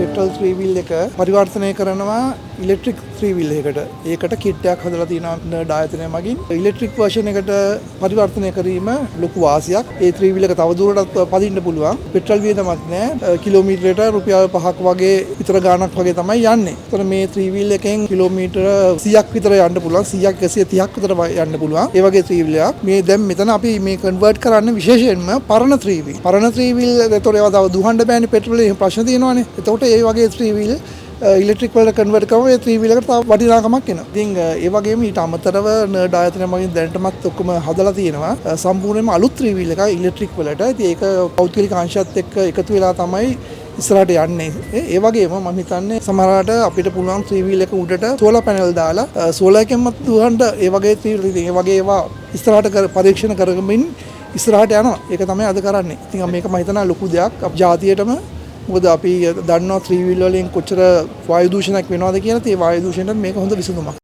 Petrol 3 wheel එක පරිවර්තනය කරනවා ඉලෙක්ට්‍රික් 3 wheel එකකට. ඒකට කිට් එකක් හදලා තියෙනවා නර්ඩ් ආයතනය මගින්. ඉලෙක්ට්‍රික් වර්ෂන් එකට පරිවර්තනය කිරීම ලොකු වාසියක්. ඒ 3 wheel එක තව දුරටත් පදින්න පුළුවන්. පෙට්‍රල් වියදමක් නැහැ. කිලෝමීටරයට රුපියල් 5ක් වගේ විතර ගාණක් වගේ තමයි යන්නේ. ඒතර මේ 3 wheel එකෙන් කිලෝමීටර 100ක් විතර යන්න පුළුවන්. 100ක් 130ක් විතර යන්න පුළුවන්. ඒ වගේ 3 wheel එකක්. මේ දැන් මෙතන අපි මේ කන්වර්ට් කරන්න විශේෂයෙන්ම පරණ 3 wheel. පරණ 3 wheel ඒතර ඒවා තව දුහන්න බෑනේ පෙට්‍රල් එකේ ප්‍රශ්න තියෙනවානේ. එතකොට ඒ වගේ 3 wheel ඉලෙක්ට්‍රික් වලට කන්වර්ට් කරාම ඒ 3 wheel එකට තව වටිනාකමක් එනවා. ඉතින් ඒ වගේම ඊට අමතරව නර්ඩ් ආයතනය මගින් දැනටමත් ඔක්කොම හදලා තියෙනවා. සම්පූර්ණයෙන්ම අලුත් 3 wheel එකයි ඉලෙක්ට්‍රික් වලට. ඉතින් ඒක පෞද්ගලික අංශයත් එක්ක එකතු වෙලා තමයි ඉස්සරහට යන්නේ. ඒ වගේම මම හිතන්නේ සමහරවිට අපිට පුළුවන් 3 wheel එක උඩට සෝලාර් පැනල් දාලා සෝලාර් එකෙන්ම දුවන්න ඒ වගේ 3 wheel ඉතින් ඒ වගේ ඒවා ඉස්සරහට පරීක්ෂණ කරගමින් ඉස්සරහට යනවා. ඒක තමයි අද කරන්නේ. ඉතින් මේක මම හිතනවා ලොකු දෙයක් අපේ ජාතියටම. මොකද අපි දන්නවා 3 wheel වලින් කොච්චර වායු දූෂණයක් වෙනවද කියලා. ඒ වායු දූෂණයට මේක හොඳ විසඳුමක්.